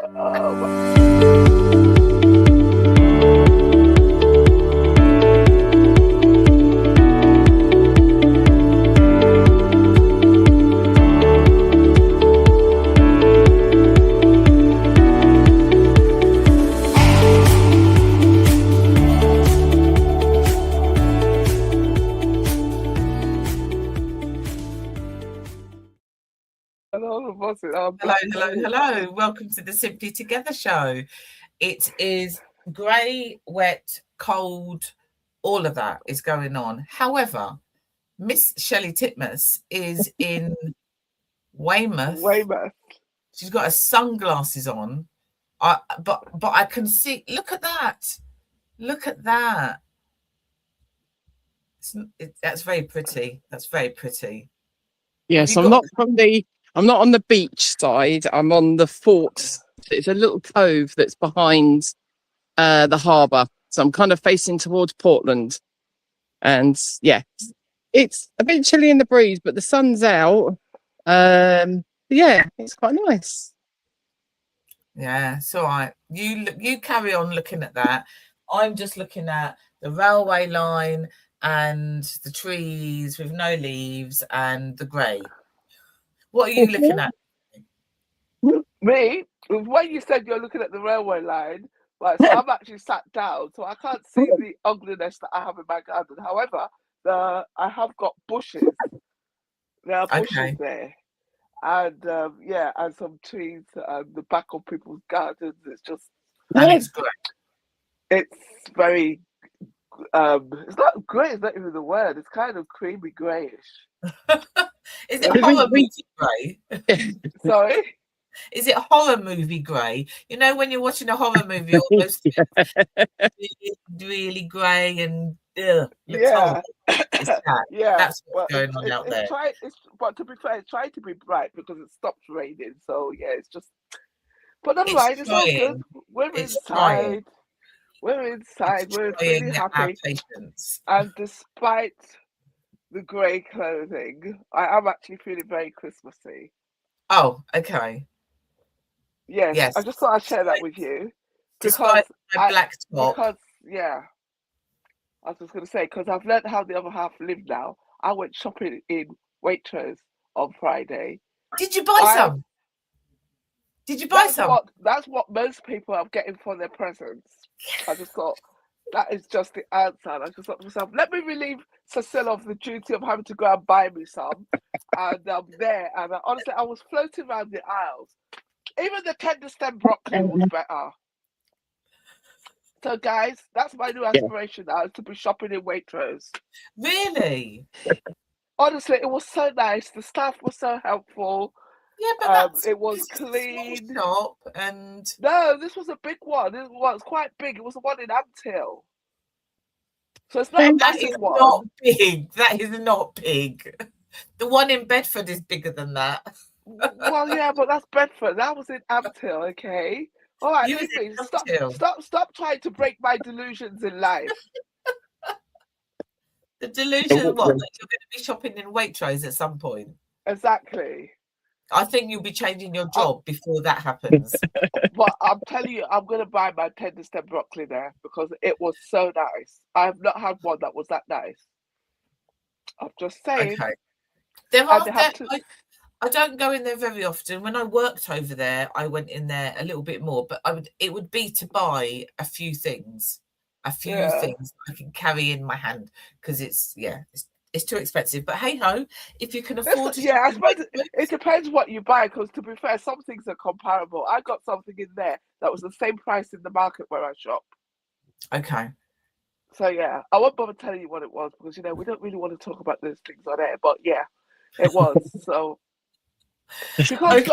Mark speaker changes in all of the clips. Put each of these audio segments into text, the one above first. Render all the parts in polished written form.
Speaker 1: Hello. Welcome to the Simply Together show. It is grey, wet, cold, all of that is going on. However, Miss Shelley Titmus is in Weymouth. She's got her sunglasses on. But I can see, look at that. Look at that. That's very pretty. That's very pretty.
Speaker 2: Yes, I'm not on the beach side. I'm on the fort. It's a little cove that's behind the harbour. So I'm kind of facing towards Portland. And yeah, it's a bit chilly in the breeze, but the sun's out. Yeah, it's quite nice.
Speaker 1: Yeah, it's all right. You carry on looking at that. I'm just looking at the railway line and the trees with no leaves and the grey. What are you looking at?
Speaker 3: Me? When you said you're looking at the railway line, right, so I'm actually sat down, so I can't see the ugliness that I have in my garden. However, I have got bushes. There are bushes there. And and some trees at the back of people's gardens. It's just...
Speaker 1: And it's great.
Speaker 3: It's very... it's not grey, it's not even the word. It's kind of creamy greyish.
Speaker 1: Is it horror movie grey?
Speaker 3: Sorry?
Speaker 1: Is it horror movie grey? You know, when you're watching a horror movie, all those really grey and
Speaker 3: yeah.
Speaker 1: Yeah, that's what's going on out there.
Speaker 3: But to be fair, it's trying to be bright because it stops raining. So yeah, it's just... But never mind, it's all good. We're inside. We're inside. We're really happy. And despite the grey clothing, I am actually feeling very Christmassy.
Speaker 1: Oh, okay.
Speaker 3: Yes. I just thought I'd share that with you.
Speaker 1: Despite my black top.
Speaker 3: Because, I was just going to say, because I've learned how the other half live now. I went shopping in Waitrose on Friday.
Speaker 1: Did you buy some? Did you buy some?
Speaker 3: That's what most people are getting for their presents. I just thought, that is just the answer. And I just thought to myself, let me relieve Cecile of the duty of having to go and buy me some. And I'm there. And honestly, I was floating around the aisles. Even the tender stem broccoli was better. So, guys, that's my new aspiration now, to be shopping in Waitrose.
Speaker 1: Really?
Speaker 3: Honestly, it was so nice. The staff was so helpful.
Speaker 1: Yeah, but
Speaker 3: it was clean.
Speaker 1: Shop and...
Speaker 3: No, this was a big one. This was quite big. It was the one in Anthill. So it's not a massive one.
Speaker 1: Not big. That is not big. The one in Bedford is bigger than that.
Speaker 3: Well, yeah, but that's Bedford. That was in Anthill, okay? All right, listen, stop trying to break my delusions in life.
Speaker 1: The delusion of what? That you're going to be shopping in Waitrose at some point.
Speaker 3: Exactly.
Speaker 1: I think you'll be changing your job before that happens.
Speaker 3: But I'm telling you, I'm going to buy my tender stem broccoli there because it was so nice. I have not had one that was that nice. I'm just saying.
Speaker 1: Okay. I don't go in there very often. When I worked over there, I went in there a little bit more, but it would be to buy a few things things I can carry in my hand because it's too expensive. But hey ho, if you can afford to,
Speaker 3: I suppose it depends what you buy. Because to be fair, some things are comparable. I got something in there that was the same price in the market where I shop.
Speaker 1: Okay.
Speaker 3: So yeah, I won't bother telling you what it was because we don't really want to talk about those things on air. But yeah, it was so. Because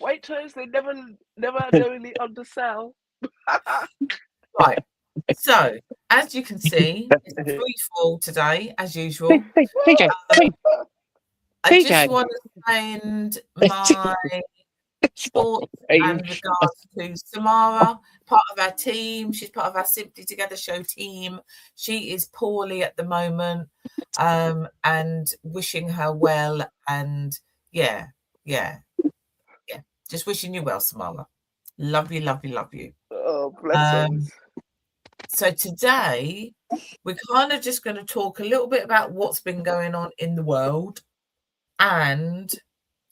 Speaker 3: Waitrose, they never knowingly undersell.
Speaker 1: Right. So, as you can see, it's a free fall today, as usual. I just want to send my thoughts and regards to Samara, part of our team. She's part of our Simply Together show team. She is poorly at the moment, and wishing her well. And yeah. Just wishing you well, Samara. Love you, love you, love you.
Speaker 3: Oh, blessings.
Speaker 1: So today we're kind of just going to talk a little bit about what's been going on in the world, and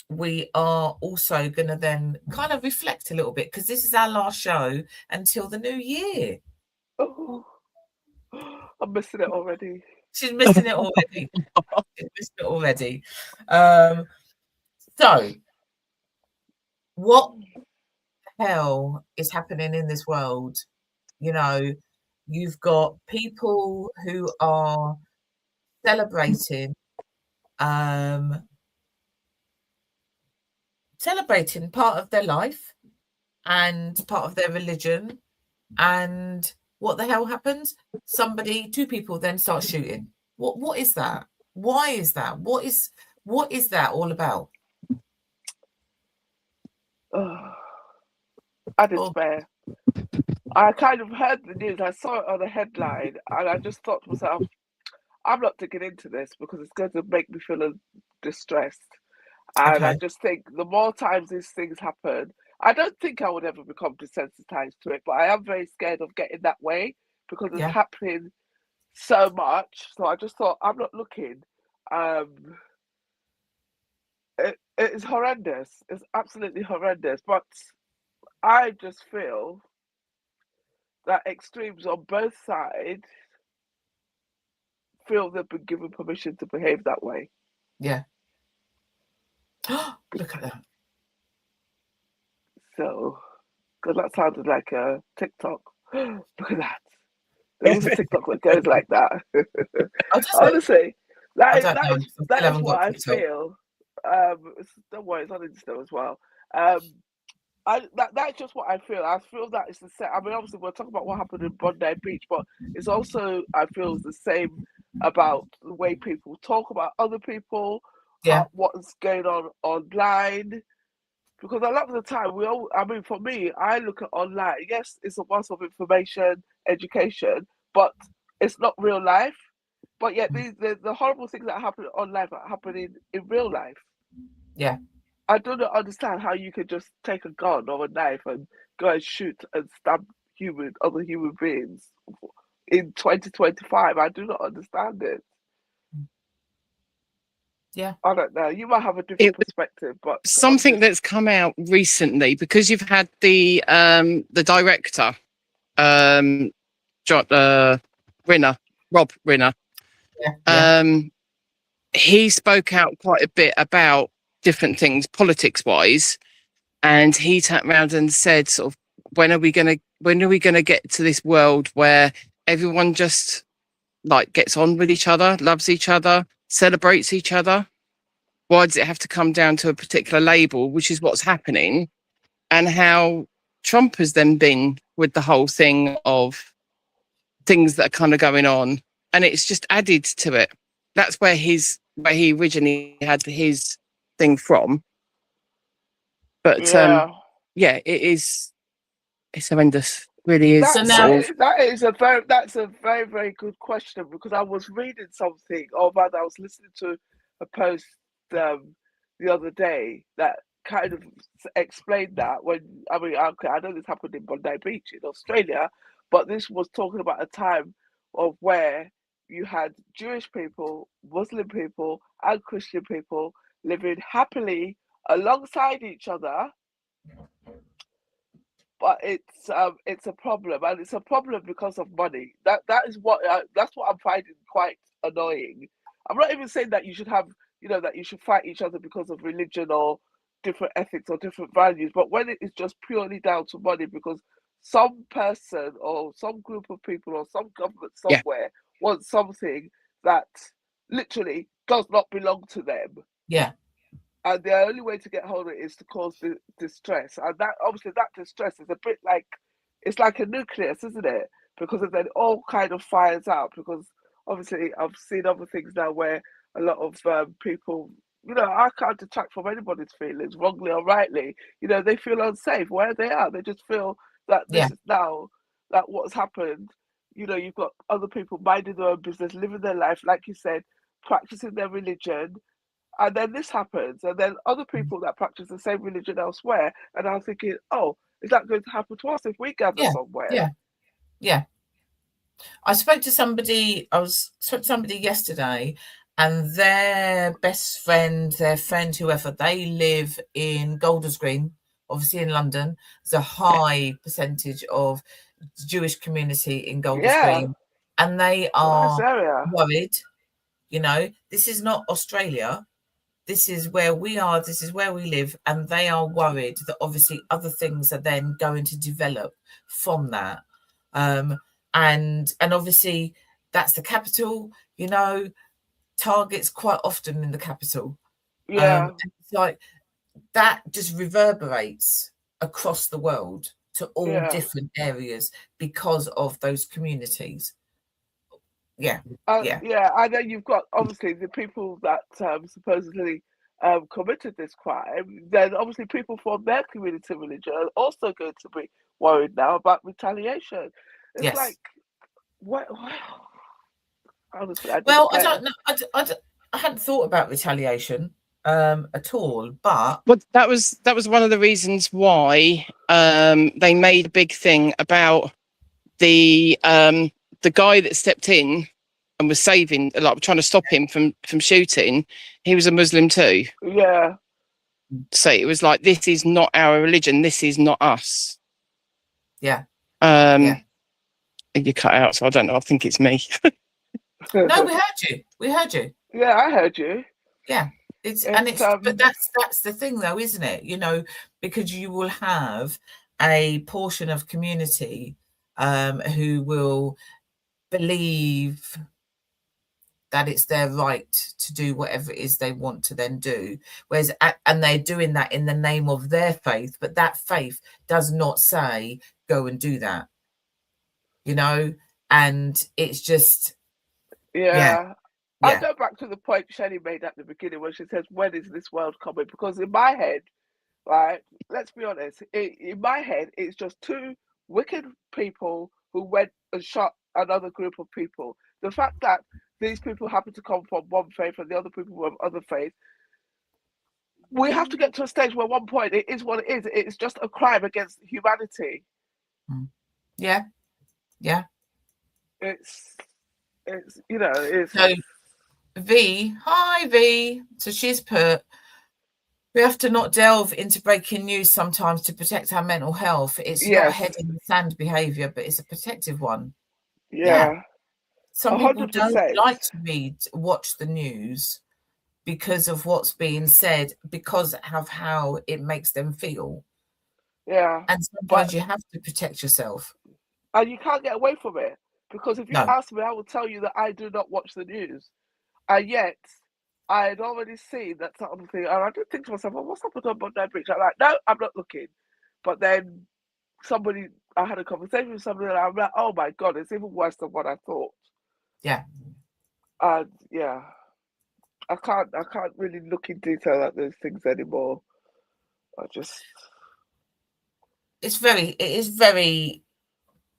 Speaker 1: we are also going to then kind of reflect a little bit, because this is our last show until the new year.
Speaker 3: Oh, I'm missing it already.
Speaker 1: She's missing it already. She's missing it already. So what the hell is happening in this world? You know, you've got people who are celebrating part of their life and part of their religion, and what the hell happens? Two people then start shooting. What is that? Why is that? What is that all about?
Speaker 3: I despair. I kind of heard the news, I saw it on a headline, and I just thought to myself, I'm not digging into this because it's going to make me feel distressed. And
Speaker 1: Okay.
Speaker 3: I just think the more times these things happen, I don't think I would ever become desensitized to it, but I am very scared of getting that way because it's happening so much. So I just thought, I'm not looking. It is horrendous. It's absolutely horrendous. But I just feel that extremes on both sides feel they've been given permission to behave that way.
Speaker 1: Yeah. Look at that.
Speaker 3: So, because that sounded like a TikTok. Look at that. There is a TikTok that goes like that. Honestly, that is what I feel. Don't worry, it's on Insta as well. That's just what I feel. I feel that it's the same. I mean, obviously, we're talking about what happened in Bondi Beach, but it's also, I feel, the same about the way people talk about other people, what's going on online. Because a lot of the time, for me, I look at online. Yes, it's a wealth of information, education, but it's not real life. But yet, the horrible things that happen online are happening in real life.
Speaker 1: Yeah.
Speaker 3: I do not understand how you could just take a gun or a knife and go and shoot and stab other human beings in 2025. I do not understand it.
Speaker 1: Yeah.
Speaker 3: I don't know. You might have a different perspective, but
Speaker 2: something that's come out recently, because you've had the director, Rob Rinner. He spoke out quite a bit about different things politics wise, and he turned around and said, sort of, when are we gonna get to this world where everyone just like gets on with each other, loves each other, celebrates each other? Why does it have to come down to a particular label, which is what's happening? And how Trump has then been with the whole thing of things that are kind of going on, and it's just added to it. That's where he originally had his thing from. But it's horrendous. Really is.
Speaker 3: That's a very, very good question, because I was reading something, or rather I was listening to a post the other day that kind of explained that. I know this happened in Bondi Beach in Australia, but this was talking about a time of where you had Jewish people, Muslim people, and Christian people living happily alongside each other. But it's a problem, and it's a problem because of money. That's what I'm finding quite annoying. I'm not even saying that you should have, that you should fight each other because of religion or different ethics or different values, but when it is just purely down to money, because some person or some group of people or some government somewhere wants something that literally does not belong to them.
Speaker 1: Yeah.
Speaker 3: And the only way to get hold of it is to cause distress. And that, obviously, that distress is a bit like, it's like a nucleus, isn't it? Because then it all kind of fires out. Because obviously, I've seen other things now where a lot of people, I can't detract from anybody's feelings, wrongly or rightly. They feel unsafe where they are. They just feel that this is now, that what's happened. You've got other people minding their own business, living their life, like you said, practicing their religion. And then this happens, and then other people that practice the same religion elsewhere, and I'm thinking, oh, is that going to happen to us if we gather somewhere?
Speaker 1: Yeah. I spoke to somebody yesterday, and their best friend, their friend, whoever, they live in Golders Green, obviously in London. There's a high percentage of Jewish community in Golders Green, and they are worried. This is not Australia. This is where we are. This is where we live, and they are worried that obviously other things are then going to develop from that. And obviously that's the capital, targets quite often in the capital. It's like that just reverberates across the world to all different areas because of those communities.
Speaker 3: And then you've got obviously the people that supposedly committed this crime. Then obviously people from their community religion are also going to be worried now about retaliation. It's like, what? Honestly, I
Speaker 1: don't know. I hadn't thought about retaliation at all, but
Speaker 2: that was one of the reasons why they made a big thing about the guy that stepped in and was saving, like trying to stop him from shooting. He was a Muslim too.
Speaker 3: Yeah.
Speaker 2: So it was like, this is not our religion. This is not us.
Speaker 1: Yeah.
Speaker 2: You cut out, so I don't know. I think it's me.
Speaker 1: No, we heard you.
Speaker 3: Yeah, I heard you.
Speaker 1: Yeah. But that's the thing though, isn't it? Because you will have a portion of community who will believe that it's their right to do whatever it is they want to then do, and they're doing that in the name of their faith, but that faith does not say go and do that, and it's just
Speaker 3: I'll go back to the point Shelley made at the beginning when she says, when is this world coming? Because in my head, right, let's be honest, in my head, it's just two wicked people who went and shot another group of people. The fact that these people happen to come from one faith and the other people from other faith, we have to get to a stage where at one point it is what it is. It's just a crime against humanity.
Speaker 1: Yeah.
Speaker 3: It's
Speaker 1: so Hi V. So she's put, we have to not delve into breaking news sometimes to protect our mental health. It's not a head in the sand behaviour, but it's a protective one.
Speaker 3: Yeah.
Speaker 1: Some 100%. People don't like to watch the news because of what's being said, because of how it makes them feel.
Speaker 3: Yeah.
Speaker 1: And sometimes you have to protect yourself.
Speaker 3: And you can't get away from it. Because if you ask me, I will tell you that I do not watch the news. And yet, I had already seen that sort of thing. And I did think to myself, well, what's happened on Monday Bridge? I'm like, no, I'm not looking. But then I had a conversation with somebody and I'm like, oh my God, it's even worse than what I thought.
Speaker 1: Yeah.
Speaker 3: And I can't really look in detail at those things anymore. It
Speaker 1: is very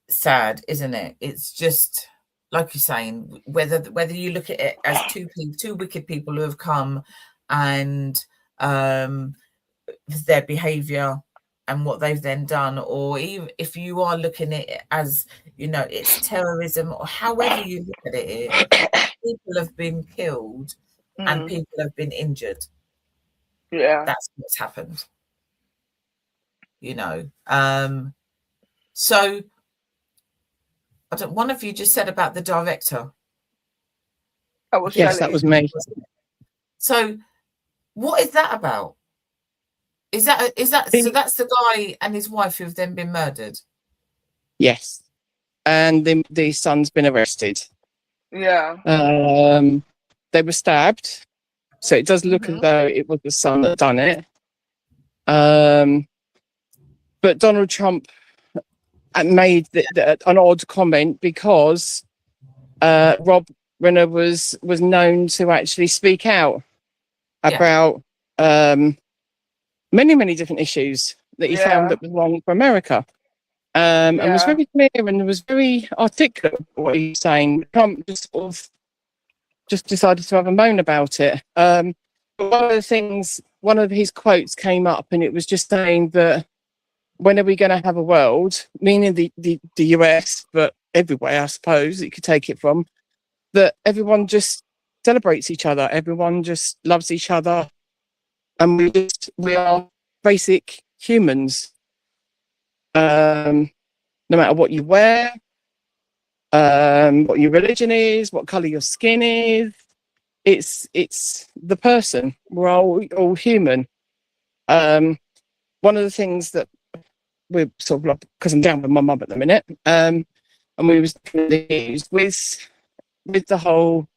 Speaker 1: sad, isn't it? It's just like you're saying, whether you look at it as two wicked people who have come and their behavior and what they've then done, or even if you are looking at it as it's terrorism, or however you look at it, people have been killed and people have been injured. That's what's happened. So one of you just said about the director.
Speaker 2: Yes, that was me.
Speaker 1: So what is that about? Is that so that's the guy and his wife who've then been murdered?
Speaker 2: Yes. And the son's been arrested.
Speaker 3: Yeah.
Speaker 2: They were stabbed. So it does look as though it was the son that done it. But Donald Trump made an odd comment because Rob Renner was known to actually speak out about many different issues that he found that was wrong for America, and was very clear and was very articulate with what he was saying. Trump just decided to have a moan about it. But one of his quotes came up, and it was just saying that when are we going to have a world, meaning the US, but everywhere, I suppose, you could take it from, that everyone just celebrates each other, everyone just loves each other, and we are basic humans. No matter what you wear, what your religion is, what colour your skin is, it's the person. We're all human. One of the things that we're sort of like, because I'm down with my mum at the minute, and we was doing the news with the whole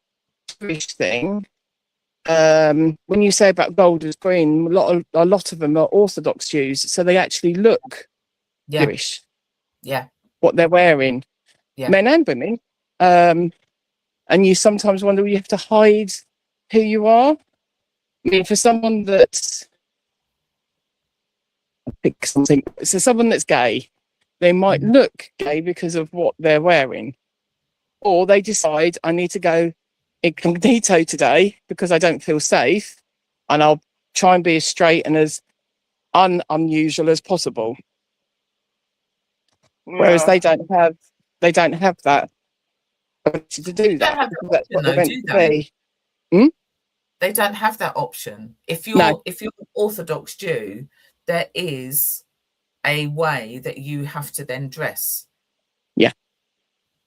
Speaker 2: Jewish thing. When you say about gold is green, a lot of them are Orthodox Jews, so they actually look Jewish.
Speaker 1: Yeah.
Speaker 2: What they're wearing, men and women. And you sometimes wonder, you have to hide who you are. I mean, for someone that's, pick something, so someone that's gay, they might look gay because of what they're wearing, or they decide, I need to go incognito today because I don't feel safe, and I'll try and be as straight and as unusual as possible. Whereas they don't have that ability to do that. That's what they're meant to be.
Speaker 1: They don't have that option. If you're an Orthodox Jew, there is a way that you have to then dress.
Speaker 2: Yeah.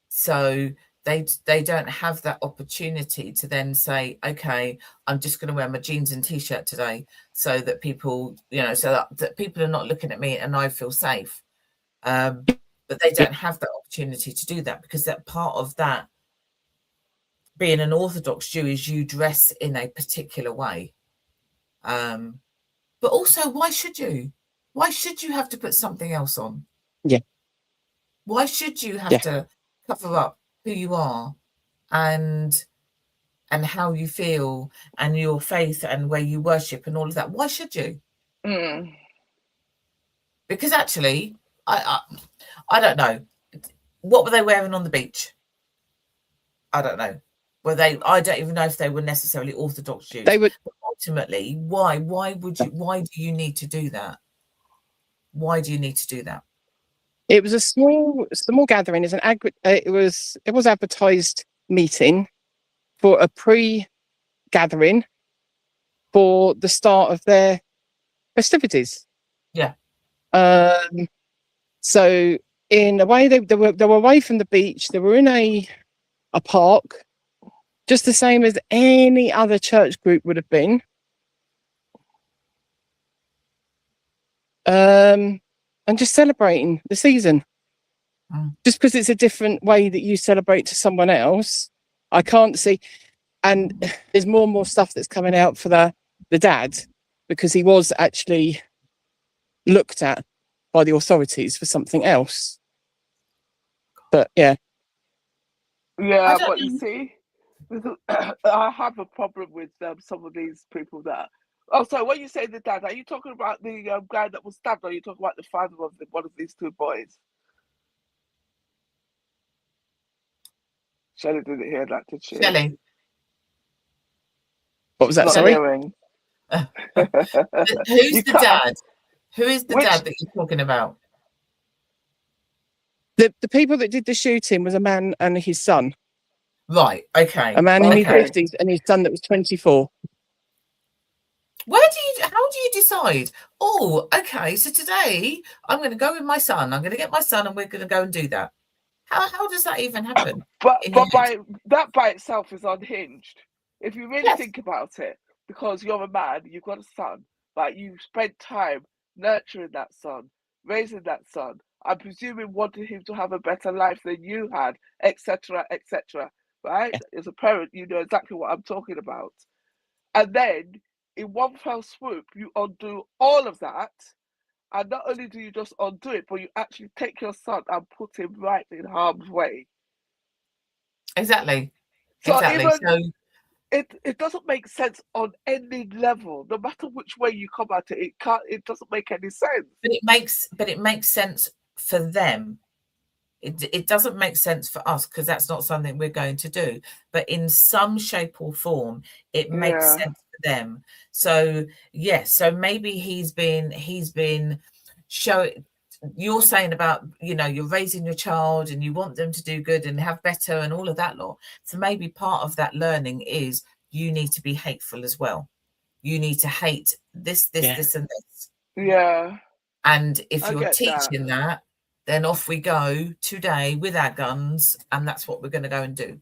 Speaker 1: So they don't have that opportunity to then say, okay, I'm just going to wear my jeans and t-shirt today, so that people, so that people are not looking at me and I feel safe. But they don't have that opportunity to do that, because that part of that being an Orthodox Jew is you dress in a particular way. But also, why should you? Why should you have to put something else on?
Speaker 2: Yeah.
Speaker 1: Why should you have to cover up who you are and how you feel and your faith and where you worship and all of that? Why should you? Because actually, I don't know. What were they wearing on the beach? I don't know. I don't even know if they were necessarily Orthodox Jews.
Speaker 2: They would.
Speaker 1: But ultimately, why would you? Why do you need to do that? Why do you need to do that?
Speaker 2: It was a small gathering. It was advertised meeting for a pre-gathering for the start of their festivities.
Speaker 1: Yeah.
Speaker 2: So in a way, they were away from the beach. They were in a park, just the same as any other church group would have been. And just celebrating the season. Just because it's a different way that you celebrate to someone else, I can't see. And there's more and more stuff that's coming out for the dad, because he was actually looked at by the authorities for something else. But
Speaker 3: but you see, I have a problem with some of these people that. Oh, so when you say the dad, are you talking about the guy that was stabbed, or are you talking about the father of one of these two boys? Shelley didn't hear that, did she?
Speaker 1: Shelley.
Speaker 2: What was that? Sorry.
Speaker 1: Who's the dad? Who is the dad that you're talking about?
Speaker 2: The people that did the shooting was a man and his son.
Speaker 1: Right. Okay.
Speaker 2: A man in his 50s and his son that was 24.
Speaker 1: How do you decide? Oh, okay. So today I'm going to go with my son. I'm going to get my son, and we're going to go and do that. How does that even happen?
Speaker 3: But by itself is unhinged. If you really think about it, because you're a man, you've got a son, like you've spent time nurturing that son, raising that son. I'm presuming wanting him to have a better life than you had, etc., etc. Right? As a parent, you know exactly what I'm talking about. And then, in one fell swoop, you undo all of that. And not only do you just undo it, but you actually take your son and put him right in harm's way.
Speaker 1: Exactly.
Speaker 3: So it doesn't make sense on any level, no matter which way you come at it. It doesn't make any sense.
Speaker 1: But it makes sense for them. It doesn't make sense for us, because that's not something we're going to do. But in some shape or form, it makes sense for them. So so maybe he's been showing. you're saying about, you're raising your child and you want them to do good and have better and all of that lot. So maybe part of that learning is you need to be hateful as well. You need to hate this, and this.
Speaker 3: Yeah.
Speaker 1: And if
Speaker 3: I
Speaker 1: you're
Speaker 3: get
Speaker 1: teaching that, then off we go today with our guns, and that's what we're going to go and do.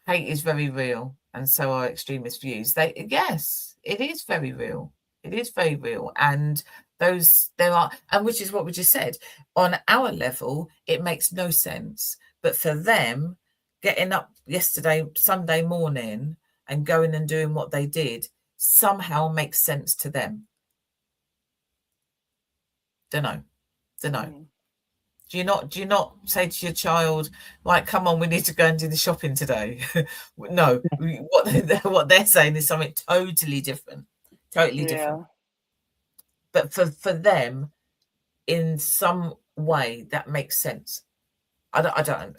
Speaker 1: Hate is very real, and so are extremist views. Yes, it is very real. It is very real, and which is what we just said. On our level, it makes no sense, but for them, getting up yesterday, Sunday morning, and going and doing what they did somehow makes sense to them. Don't know. Do you not say to your child, right, come on, we need to go and do the shopping today? No, what they're saying is something totally different. But for them, in some way, that makes sense. I don't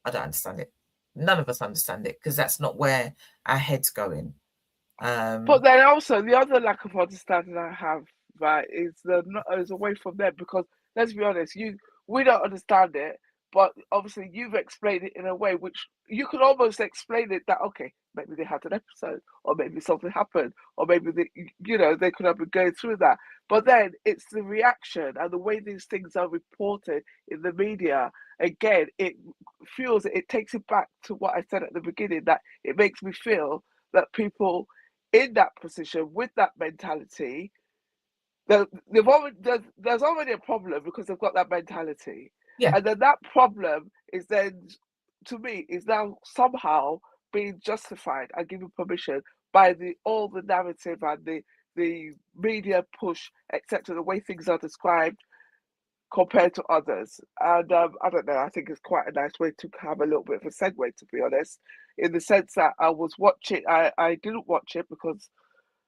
Speaker 1: understand it. None of us understand it, because that's not where our head's going.
Speaker 3: But then also the other lack of understanding I have, right, is away from them, because let's be honest, we don't understand it, but obviously you've explained it in a way which you can almost explain it that, okay, maybe they had an episode, or maybe something happened, or maybe they could have been going through that. But then it's the reaction and the way these things are reported in the media. Again, it takes it back to what I said at the beginning, that it makes me feel that people in that position with that mentality, there's already a problem because they've got that mentality.
Speaker 1: Yeah.
Speaker 3: And then that problem is then, to me, is now somehow being justified and given permission by all the narrative and the media push, etc., the way things are described compared to others. And I don't know, I think it's quite a nice way to have a little bit of a segue, to be honest, in the sense that I was watching, I didn't watch it because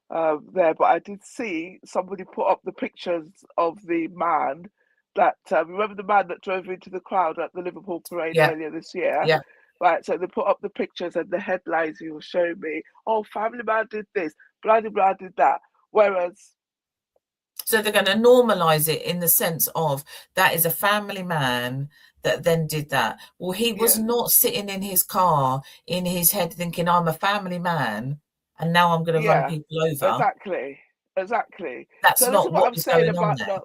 Speaker 3: but I did see somebody put up the pictures of the man that, remember the man that drove into the crowd at the Liverpool parade earlier this year?
Speaker 1: Yeah.
Speaker 3: Right, so they put up the pictures and the headlines he was showing me, oh, family man did this, blah, blah, blah, did that. Whereas...
Speaker 1: So they're going to normalise it in the sense of that is a family man that then did that. Well, he was not sitting in his car in his head thinking, I'm a family man, and now I'm going to run people over.
Speaker 3: Exactly.
Speaker 1: That's
Speaker 3: so
Speaker 1: not what
Speaker 3: I'm
Speaker 1: was
Speaker 3: saying
Speaker 1: going
Speaker 3: about
Speaker 1: on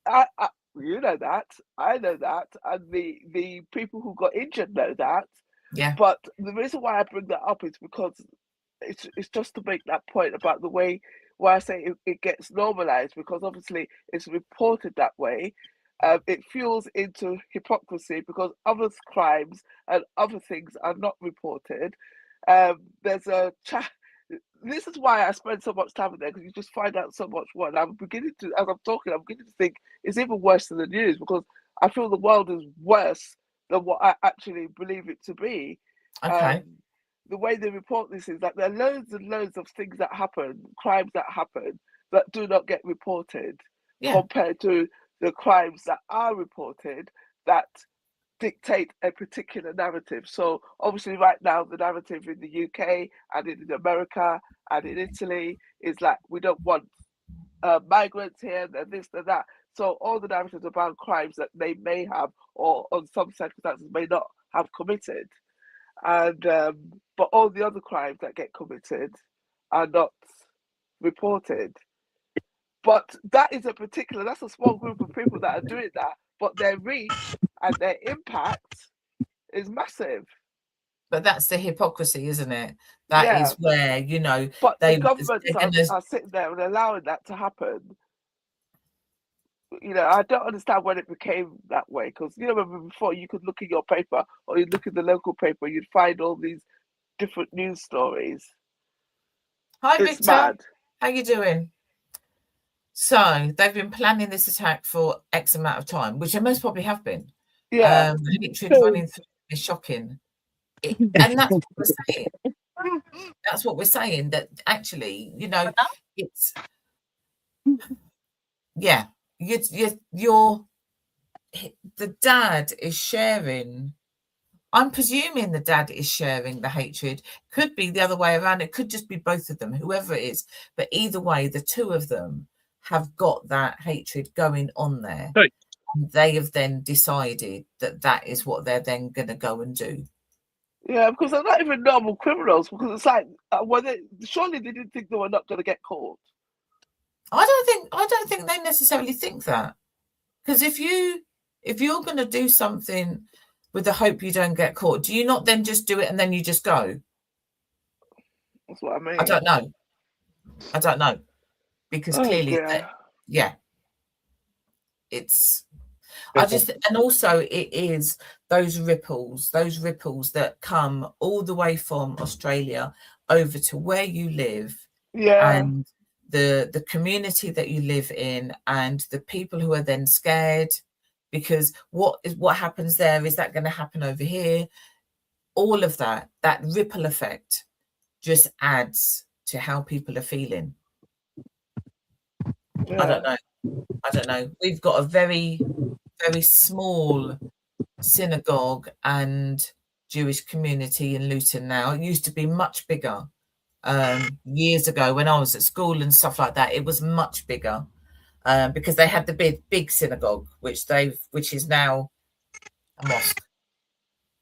Speaker 1: there.
Speaker 3: you know that, I know that, and the people who got injured know that.
Speaker 1: Yeah.
Speaker 3: But the reason why I bring that up is because it's just to make that point about the way why I say it gets normalized, because obviously it's reported that way. It fuels into hypocrisy because other crimes and other things are not reported. There's a chat. This is why I spend so much time in there, because you just find out so much more. And I'm beginning to, as I'm talking, I'm beginning to think it's even worse than the news, because I feel the world is worse than what I actually believe it to be.
Speaker 1: Okay.
Speaker 3: The way they report this is that there are loads and loads of things that happen, crimes that happen, that do not get reported, compared to the crimes that are reported that dictate a particular narrative. So obviously right now the narrative in the UK and in America and in Italy is like, we don't want migrants here, and this and that. So all the narratives about crimes that they may have, or on some circumstances may not have committed. And but all the other crimes that get committed are not reported. But that's a small group of people that are doing that, but their reach and their impact is massive.
Speaker 1: But that's the hypocrisy, isn't it? That is where,
Speaker 3: But the governments are sitting there and allowing that to happen. I don't understand when it became that way, because remember before, you could look in your paper or you'd look in the local paper, you'd find all these different news stories.
Speaker 1: Hi, Victor. Mad. How you doing? So they've been planning this attack for X amount of time, which they most probably have been.
Speaker 3: Yeah.
Speaker 1: Hatred running through is shocking. And that's what we're saying. That's what we're saying, that actually, it's... Yeah. You're the dad is sharing I'm presuming the dad is sharing the hatred. Could be the other way around. It could just be both of them, whoever it is. But either way, the two of them have got that hatred going on there.
Speaker 2: Right.
Speaker 1: And they have then decided that that is what they're then going to go and do.
Speaker 3: Yeah, because they're not even normal criminals. Because it's like, surely they didn't think they were not going to get caught.
Speaker 1: I don't think they necessarily think that. Because if you're going to do something with the hope you don't get caught, do you not then just do it and then you just go?
Speaker 3: That's what I mean.
Speaker 1: I don't know. Because clearly, it's, and also it is those ripples that come all the way from Australia over to where you live.
Speaker 3: Yeah.
Speaker 1: And the community that you live in, and the people who are then scared because what happens there, is that going to happen over here? All of that ripple effect just adds to how people are feeling.
Speaker 3: Yeah.
Speaker 1: I don't know. We've got a very, very small synagogue and Jewish community in Luton now. It used to be much bigger. Years ago when I was at school and stuff like that, it was much bigger. Because they had the big synagogue, which is now a mosque.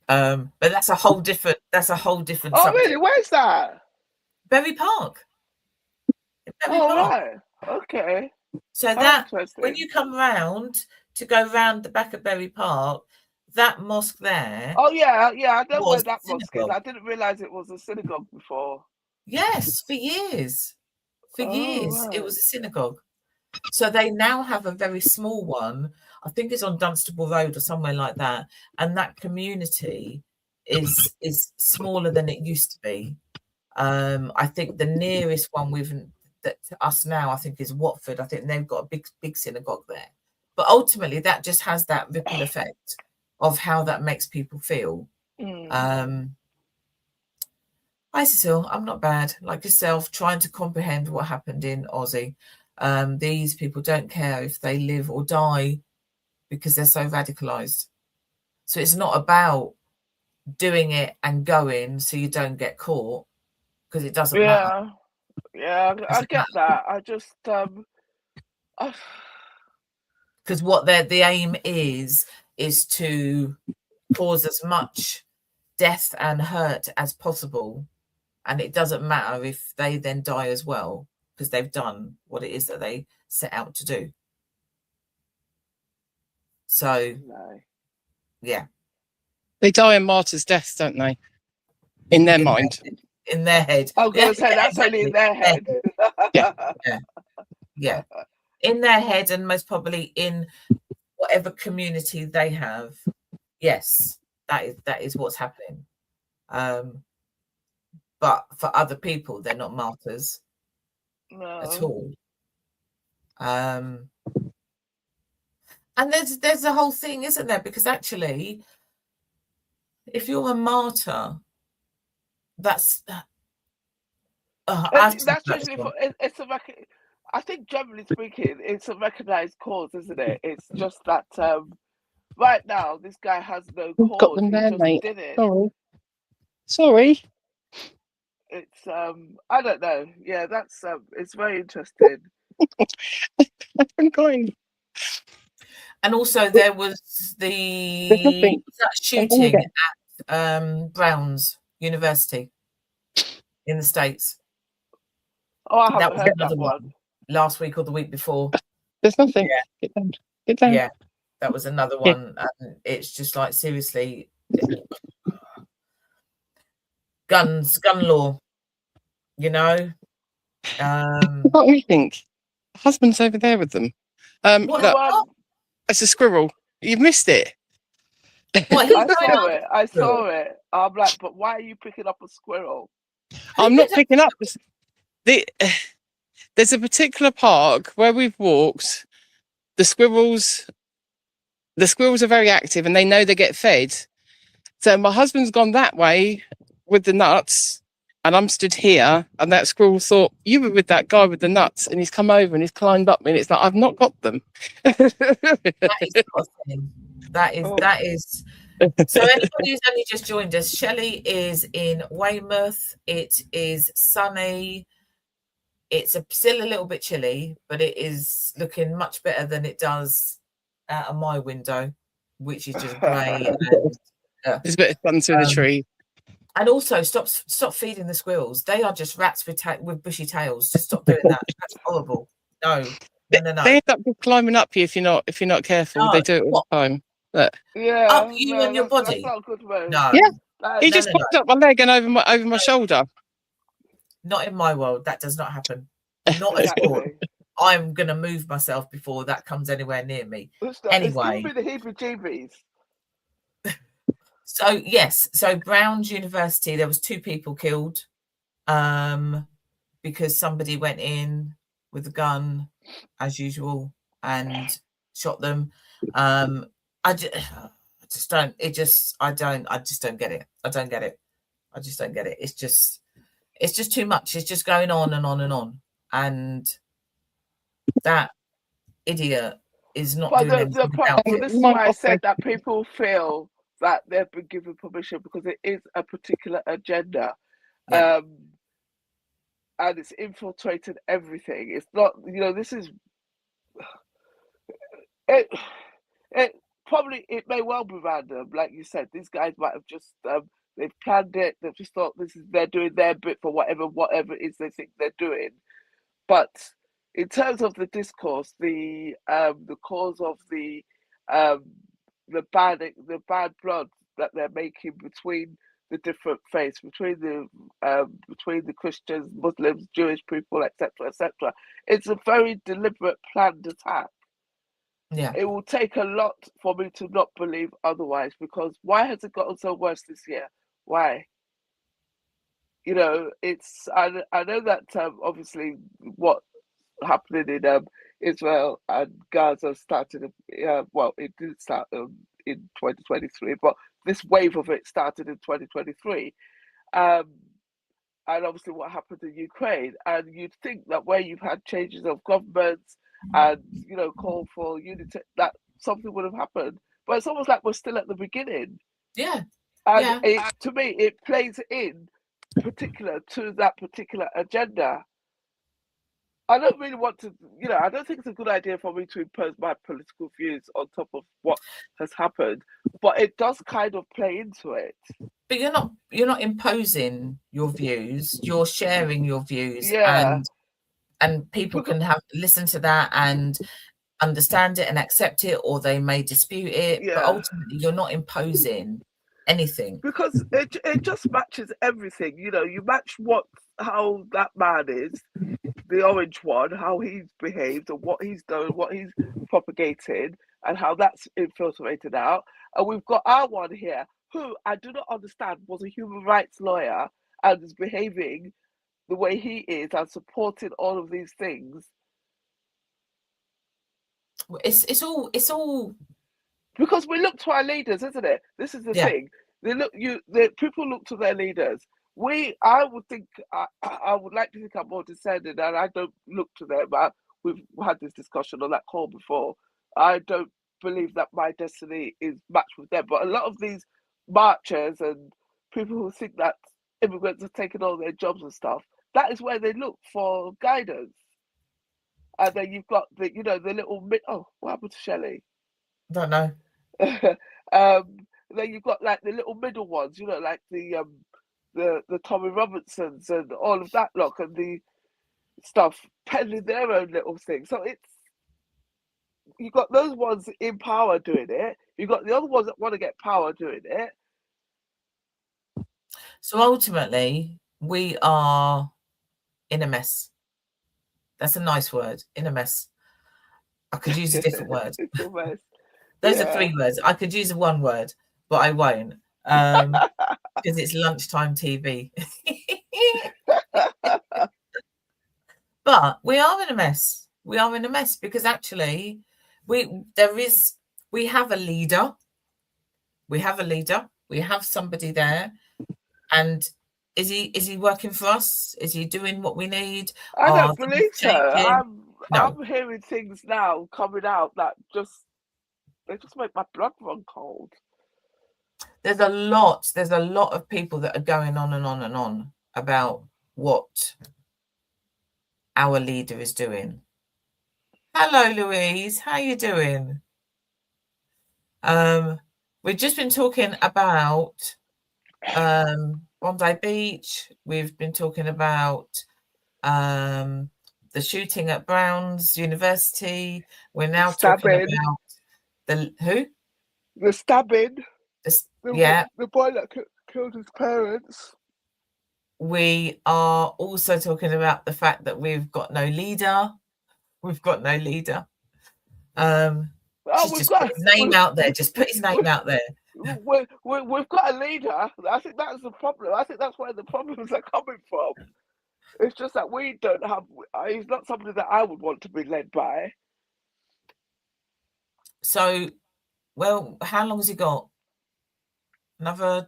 Speaker 1: But that's a whole different
Speaker 3: Oh,
Speaker 1: subject.
Speaker 3: really? Where's that?
Speaker 1: Berry Park.
Speaker 3: Right. Okay.
Speaker 1: So that when you come round to go round the back of Berry Park, that mosque there.
Speaker 3: Oh yeah, I know where that mosque is. I didn't realise it was a synagogue before.
Speaker 1: Yes, for years.
Speaker 3: Right.
Speaker 1: It was a synagogue. So they now have a very small one. I think it's on Dunstable Road or somewhere like that. And that community is smaller than it used to be. I think the nearest one to us now, I think, is Watford. I think they've got a big synagogue there. But ultimately, that just has that ripple effect of how that makes people feel. Hi, Cecile. I'm not bad. Like yourself, trying to comprehend what happened in Aussie. These people don't care if they live or die because they're so radicalized. So it's not about doing it and going so you don't get caught, because it doesn't matter.
Speaker 3: Yeah, I get that. I just
Speaker 1: because what the aim is to cause as much death and hurt as possible, and it doesn't matter if they then die as well, because they've done what it is that they set out to do. So yeah,
Speaker 2: they die in martyrs' deaths, don't they? In their mind,
Speaker 1: in their head.
Speaker 3: I was going to say that's only in their head.
Speaker 1: Yeah, in their head, and most probably in whatever community they have. Yes, that is what's happening. But for other people, they're not martyrs at all. And there's a whole thing, isn't there? Because actually, if you're a martyr, that's
Speaker 3: usually it's a I think generally speaking, it's a recognised cause, isn't it? It's just that right now this guy has no cause.
Speaker 2: Got them there, mate.
Speaker 3: Did it.
Speaker 2: Sorry.
Speaker 3: It's I don't know. Yeah, that's it's very interesting.
Speaker 2: I'm going.
Speaker 1: And also there was that shooting at Brown's University in the States.
Speaker 3: Oh, I haven't heard that one.
Speaker 1: Last week or the week before.
Speaker 2: There's nothing.
Speaker 1: Yeah.
Speaker 2: Get down.
Speaker 1: Yeah, that was another one. And it's just like, seriously, gun law, you know.
Speaker 2: What do you think? Husband's over there with them. Look, it's a squirrel. You've missed it.
Speaker 3: I saw it. I'm like, but why are you picking up a squirrel?
Speaker 2: I'm not picking up. There's a particular park where we've walked. The squirrels are very active, and they know they get fed. So my husband's gone that way with the nuts, and I'm stood here, and that squirrel thought you were with that guy with the nuts, and he's come over and he's climbed up me, and it's like, I've not got them.
Speaker 1: That is So anybody who's only just joined us, Shelley is in Weymouth. It is sunny. It's still a little bit chilly, but it is looking much better than it does out of my window, which is just grey.
Speaker 2: There's a bit of sun through the tree.
Speaker 1: And also, stop feeding the squirrels. They are just rats with bushy tails. Just stop doing that. That's horrible. No.
Speaker 2: They end up climbing up you if you're not careful. No. They do it all the time. But
Speaker 1: up you and your body.
Speaker 3: That's not a good way.
Speaker 1: No.
Speaker 2: Yeah. He just popped up my leg and over my shoulder.
Speaker 1: Not in my world. That does not happen. Not at all. I'm gonna move myself before that comes anywhere near me. Anyway,
Speaker 3: it's giving me the heebie-jeebies.
Speaker 1: So yes, so Brown's University, there was 2 people killed because somebody went in with a gun as usual and shot them. I just don't get it. I don't get it. I just don't get it. It's just too much. It's just going on and on and on. And that idiot is not doing anything about it.
Speaker 3: This is why I said that people feel that they've been given permission because it is a particular agenda. Yeah. And it's infiltrated everything. It's not, this is it probably may well be random, like you said. These guys might have just they've planned it, they've just thought they're doing their bit for whatever it is they think they're doing. But in terms of the discourse, the cause of the bad blood that they're making between the different faiths, between the Christians, Muslims, Jewish people, etc., etc. It's a very deliberate, planned attack.
Speaker 1: Yeah,
Speaker 3: it will take a lot for me to not believe otherwise. Because why has it gotten so worse this year? Why? It's I know that obviously what happening in Israel and Gaza started. Well, it did start in 2023, but this wave of it started in 2023, and obviously what happened in Ukraine. And you'd think that where you've had changes of governments and call for unity, that something would have happened. But it's almost like we're still at the beginning.
Speaker 1: Yeah,
Speaker 3: and to me, it plays in particular to that particular agenda. I don't really want to, I don't think it's a good idea for me to impose my political views on top of what has happened, but it does kind of play into it.
Speaker 1: But you're not imposing your views, you're sharing your views, and people can listen to that and understand it and accept it, or they may dispute it, but ultimately you're not imposing anything.
Speaker 3: Because it just matches everything, you match how that man is, the orange one, how he's behaved and what he's done, what he's propagated, and how that's infiltrated out. And we've got our one here, who I do not understand, was a human rights lawyer and is behaving the way he is and supporting all of these things.
Speaker 1: It's all
Speaker 3: because we look to our leaders, isn't it? This is the thing. People look to their leaders. I would think, I would like to think I'm more descended, and I don't look to them. We've had this discussion on that call before. I don't believe that my destiny is matched with them. But a lot of these marchers and people who think that immigrants are taking all their jobs and stuff, that is where they look for guidance. And then you've got the little what happened to Shelley?
Speaker 1: Don't know.
Speaker 3: Then you've got like the little middle ones, like the Tommy Robinsons and all of that lot, and the stuff peddling their own little thing. So you got those ones in power doing it. You got the other ones that want to get power doing it.
Speaker 1: So ultimately, we are in a mess. That's a nice word, in a mess. I could use a different word. Those are 3 words. I could use one word, but I won't. Because it's lunchtime TV. But we are in a mess. We are in a mess because actually we have a leader. We have a leader. We have somebody there. And is he working for us? Is he doing what we need?
Speaker 3: I don't believe so. I'm hearing things now coming out that they just make my blood run cold.
Speaker 1: there's a lot of people that are going on and on and on about what our leader is doing. Hello, Louise. How you doing? We've just been talking about Bondi Beach. We've been talking about the shooting at Brown's University. We're now talking about the who?
Speaker 3: The stabbing.
Speaker 1: Yeah.
Speaker 3: The boy that killed his parents.
Speaker 1: We are also talking about the fact that we've got no leader. We've got no leader. Just put his name out there. Just put his name out there.
Speaker 3: We've got a leader. I think that's the problem. I think that's where the problems are coming from. It's just that we don't have. He's not somebody that I would want to be led by.
Speaker 1: So, well, how long has he got? Another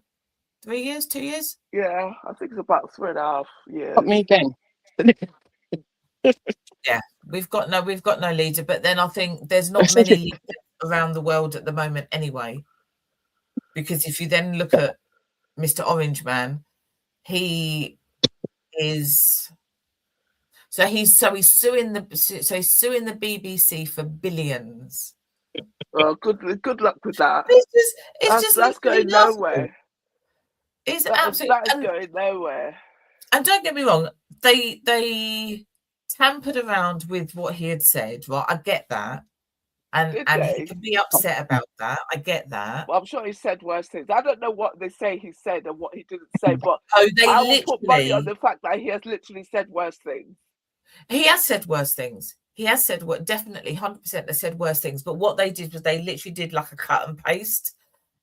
Speaker 1: 3 years, 2 years?
Speaker 3: Yeah, I think it's about 3.5 years.
Speaker 2: Got me again.
Speaker 1: Yeah, we've got no leader. But then I think there's not many leaders around the world at the moment anyway. Because if you then look at Mr. Orange Man, he is. So he's suing the BBC for billions.
Speaker 3: Well, good luck with that.
Speaker 1: That's
Speaker 3: going nowhere.
Speaker 1: It's
Speaker 3: absolutely that's going nowhere.
Speaker 1: And don't get me wrong, they tampered around with what he had said. Right, I get that, and he can be upset about that. I get that.
Speaker 3: Well, I'm sure he said worse things. I don't know what they say he said and what he didn't say, but
Speaker 1: I
Speaker 3: will put money on the fact that he has literally said worse things.
Speaker 1: He has said worse things. He has said what definitely 100% they said worse things. But what they did was they literally did like a cut and paste,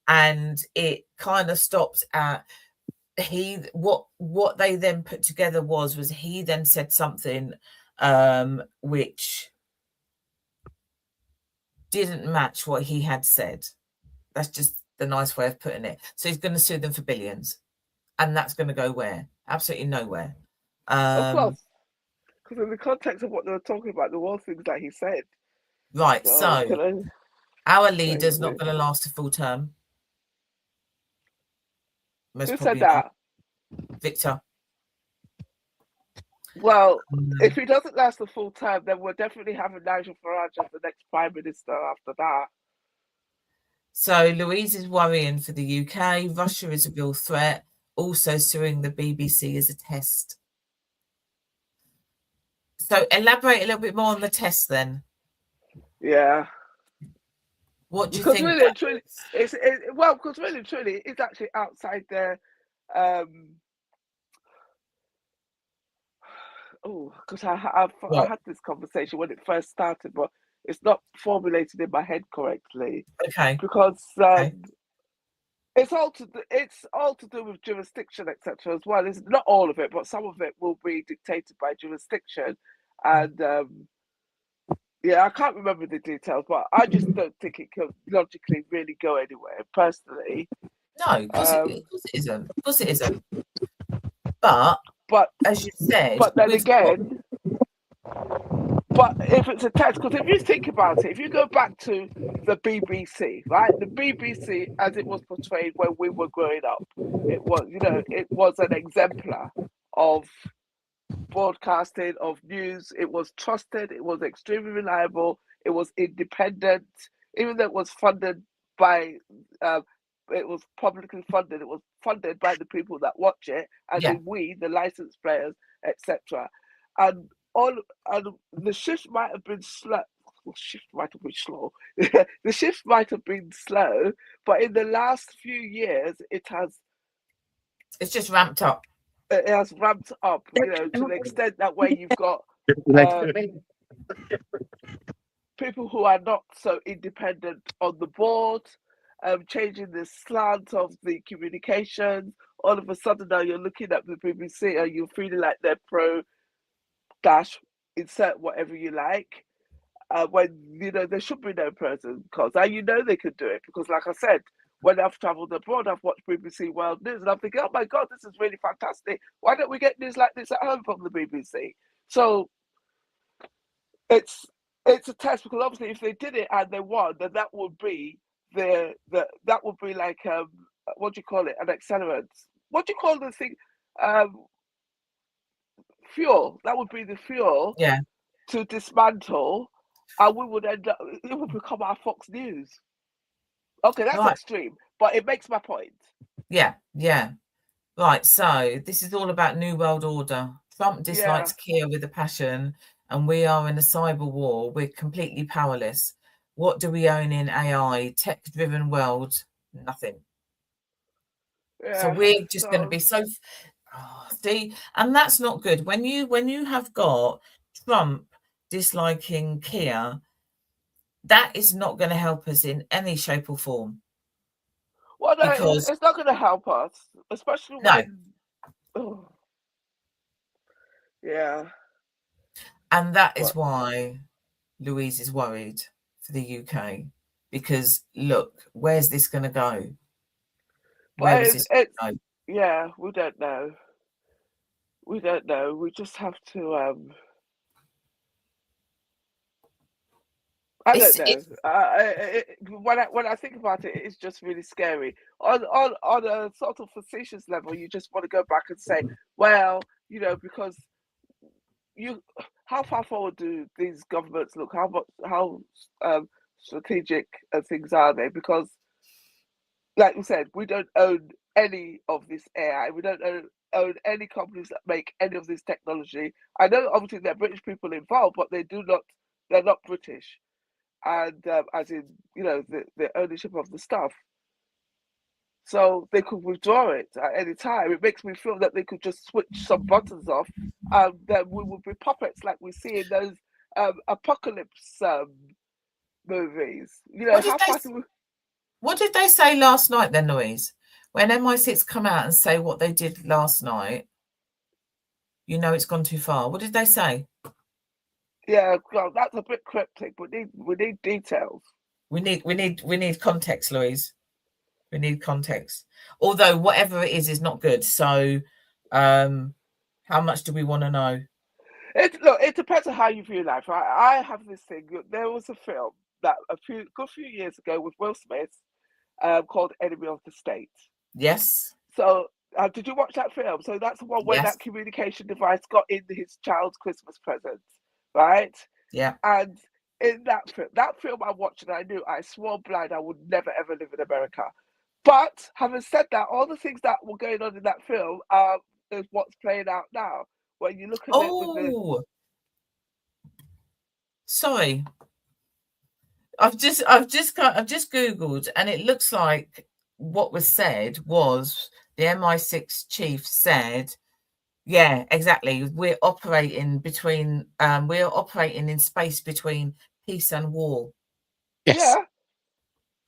Speaker 1: and it kind of stopped at what they then put together was he then said something which didn't match what he had said. That's just the nice way of putting it. So he's going to sue them for billions, and that's going to go where? Absolutely nowhere.
Speaker 3: Of course. Because in the context of what they were talking about, there were things that he said.
Speaker 1: Right, so our leader's not going to last a full term.
Speaker 3: Who said that?
Speaker 1: Victor.
Speaker 3: Well, if he doesn't last a full term, then we'll definitely have a Nigel Farage as the next Prime Minister after that.
Speaker 1: So Louise is worrying for the UK. Russia is a real threat. Also suing the BBC as a test. So elaborate a little bit more on the test then.
Speaker 3: Yeah.
Speaker 1: What do you think?
Speaker 3: Really, truly, because really, truly, it's actually outside their. Because I had this conversation when it first started, but it's not formulated in my head correctly.
Speaker 1: Okay.
Speaker 3: Because it's all to do with jurisdiction, etc. as well. It's not all of it, but some of it will be dictated by jurisdiction, and I can't remember the details, but I just don't think it can logically really go anywhere, personally.
Speaker 1: No, of course it isn't. Of course it isn't. But as you said,
Speaker 3: but then again. But if it's a test, because if you think about it, if you go back to the BBC, right? The BBC, as it was portrayed when we were growing up, it was an exemplar of broadcasting, of news. It was trusted. It was extremely reliable. It was independent. Even though it was funded by, it was publicly funded. It was funded by the people that watch it, and then we, the licensed players, etc. And the shift might have been slow. The shift might have been slow. The shift might have been slow, but in the last few years,
Speaker 1: it's just ramped up.
Speaker 3: It has ramped up, to the extent that where you've got people who are not so independent on the board, changing the slant of the communication. All of a sudden, now you're looking at the BBC and you're feeling like they're pro. Insert whatever you like, when there should be no person cause they could do it, because like I said, when I've travelled abroad, I've watched BBC World News and I'm thinking, oh my god, this is really fantastic. Why don't we get news like this at home from the BBC? So it's a test, because obviously if they did it and they won, then that would be like what do you call it? An accelerant. What do you call the thing? Fuel. That would be the fuel.
Speaker 1: Yeah.
Speaker 3: To dismantle, and we would end up. It would become our Fox News. Okay, that's
Speaker 1: Right.
Speaker 3: extreme, but it makes my point.
Speaker 1: Yeah. Yeah. Right. So this is all about New World Order. Trump dislikes Kia with a passion, and we are in a cyber war. We're completely powerless. What do we own in AI? Tech-driven world? Nothing.
Speaker 3: Yeah,
Speaker 1: so we're just going to be so see, and that's not good when you have got Trump disliking Kia. That is not going to help us in any shape or form.
Speaker 3: Well, no,
Speaker 1: because
Speaker 3: it's not going to help us, especially when. Oh, yeah.
Speaker 1: And that is why Louise is worried for the UK, because look, where's this going to go? Where is this going to go?
Speaker 3: Yeah, we don't know. We don't know. We just have to. I don't know. When I think about it, it's just really scary. On a sort of facetious level, you just want to go back and say, well, because how far forward do these governments look? How strategic things are they? Because, like you said, we don't own any of this AI. We don't own any companies that make any of this technology. I know obviously there are British people involved, but they're not British. And as in, the ownership of the stuff. So they could withdraw it at any time. It makes me feel that they could just switch some buttons off, and then we would be puppets like we see in those apocalypse movies.
Speaker 1: What did they say last night then, Louise? When MI6 come out and say what they did last night, it's gone too far. What did they say?
Speaker 3: Yeah, well, that's a bit cryptic. We need details.
Speaker 1: We need context, Louise. We need context. Although whatever it is not good. So, how much do we want to know?
Speaker 3: It depends on how you view life. I have this thing. There was a film that a good few years ago with Will Smith, called Enemy of the State.
Speaker 1: Yes.
Speaker 3: So, did you watch that film? So that's the one where that communication device got in his child's Christmas present, right?
Speaker 1: Yeah.
Speaker 3: And in that film I watched, and I knew, I swore blind I would never ever live in America. But having said that, all the things that were going on in that film is what's playing out now. When you look at it with the...
Speaker 1: Sorry, I've just Googled, and it looks like what was said was the MI6 chief said, yeah, exactly. We're operating in space between peace and war.
Speaker 2: Yes.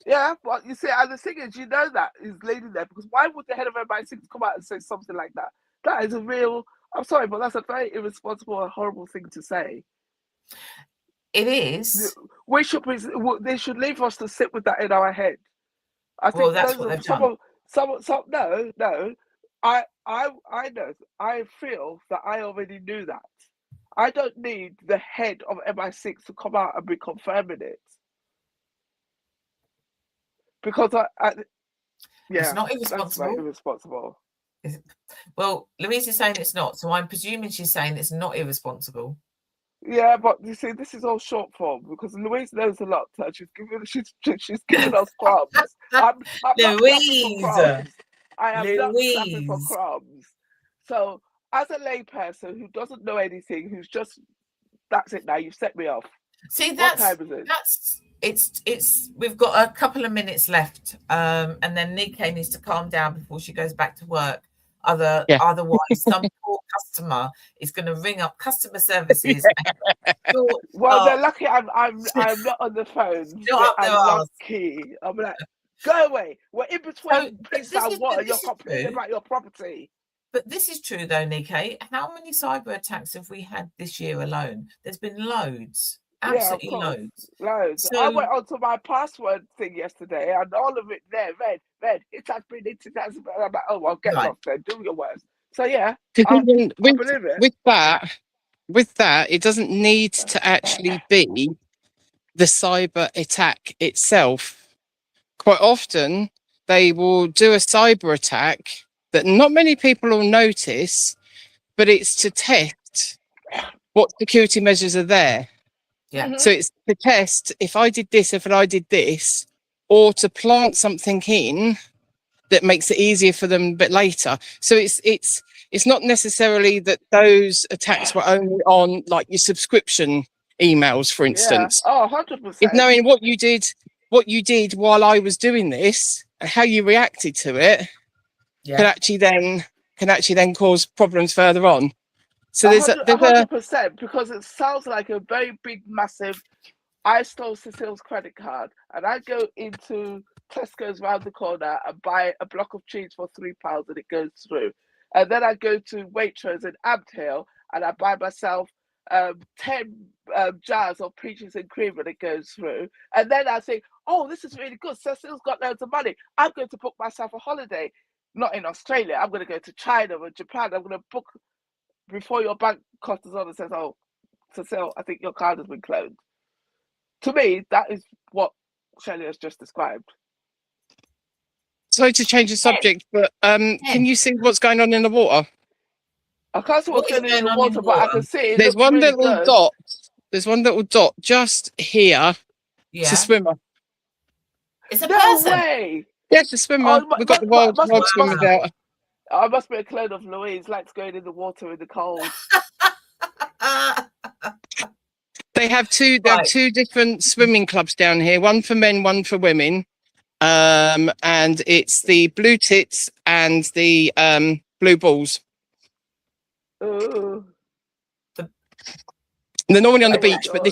Speaker 3: Yeah, but you see, and the thing is, that is leading there, because why would the head of MI6 come out and say something like that? That is I'm sorry, but that's a very irresponsible and horrible thing to say.
Speaker 1: It is.
Speaker 3: They should leave us to sit with that in our head. I think
Speaker 1: that's what they've done.
Speaker 3: No. I know. I feel that I already knew that. I don't need the head of MI6 to come out and be confirming it. Because
Speaker 1: it's not irresponsible.
Speaker 3: That's very irresponsible.
Speaker 1: Well, Louise is saying it's not, so I'm presuming she's saying it's not irresponsible.
Speaker 3: Yeah, but you see, this is all short form, because Louise knows a lot. She's giving us crumbs. I'm
Speaker 1: Louise.
Speaker 3: I am not clapping for crumbs. So, as a layperson who doesn't know anything, who's just, that's it now, you've set me off.
Speaker 1: See,
Speaker 3: what time is it?
Speaker 1: It's we've got a couple of minutes left, and then Nikkei needs to calm down before she goes back to work. Otherwise, some poor customer is going to ring up customer services.
Speaker 3: Well, they're lucky I'm not on the phone. I'm lucky. I'm like, go away. We're in between peace and war. You're complaining about your property.
Speaker 1: But this is true, though, Nikkei. How many cyber attacks have we had this year alone? There's been loads. Absolutely loads.
Speaker 3: So, I went onto my password thing yesterday, and all of it there, red. It has been. I'm like, oh, well, get lost then. Do your worst. So yeah, I believe it.
Speaker 2: With that, it doesn't need to actually be the cyber attack itself. Quite often, they will do a cyber attack that not many people will notice, but it's to test what security measures are there.
Speaker 1: Yeah.
Speaker 2: So it's to test if I did this, if I did this, or to plant something in that makes it easier for them a bit later. So it's not necessarily that those attacks were only on like your subscription emails, for instance.
Speaker 3: Yeah. Oh, 100%.
Speaker 2: It's knowing what you did while I was doing this and how you reacted to it can actually then cause problems further on. So there's
Speaker 3: 100%, because it sounds like a very big, massive. I stole Cecile's credit card, and I go into Tesco's round the corner and buy a block of cheese for £3, and it goes through. And then I go to Waitrose in Amt Hill, and I buy myself 10 jars of peaches and cream, and it goes through. And then I think, oh, this is really good. Cecile's got loads of money. I'm going to book myself a holiday. Not in Australia. I'm going to go to China or Japan. I'm going to book before your bank comes on and says, oh, Cecile, I think your card has been cloned. To me, that is what Shelley has just described.
Speaker 2: Sorry to change the subject, but can you see what's going on in the water?
Speaker 3: I can't see what's going on in the water, but I can see it.
Speaker 2: There's one
Speaker 3: really
Speaker 2: little
Speaker 3: good.
Speaker 2: dot. There's one little dot just here. Yeah. It's a swimmer.
Speaker 1: It's a
Speaker 3: no
Speaker 1: person.
Speaker 3: way.
Speaker 2: Yeah, it's a swimmer. We've got the wild swimmers out.
Speaker 3: I must be a clone of Louise, likes going in the water in the cold.
Speaker 2: They have two different swimming clubs down here, one for men, one for women. And it's the Blue Tits and the Blue Balls.
Speaker 3: Ooh.
Speaker 2: They're normally on the beach, but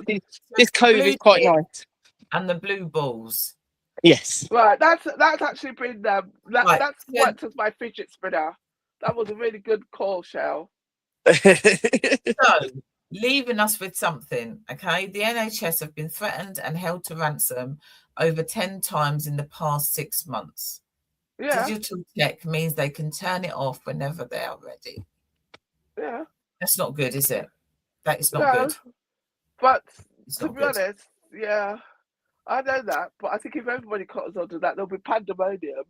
Speaker 2: this cove is quite nice.
Speaker 1: And the Blue Balls.
Speaker 2: Yes.
Speaker 3: Right, that's actually been that's worked as my fidget spinner. That was a really good call, Shell.
Speaker 1: So, leaving us with something, okay? The NHS have been threatened and held to ransom over 10 times in the past 6 months. Yeah. Digital tech means they can turn it off whenever they are ready.
Speaker 3: Yeah.
Speaker 1: That's not good, is it? That is not good.
Speaker 3: But to be honest, yeah, I know that. But I think if everybody comes onto that, there'll be pandemonium.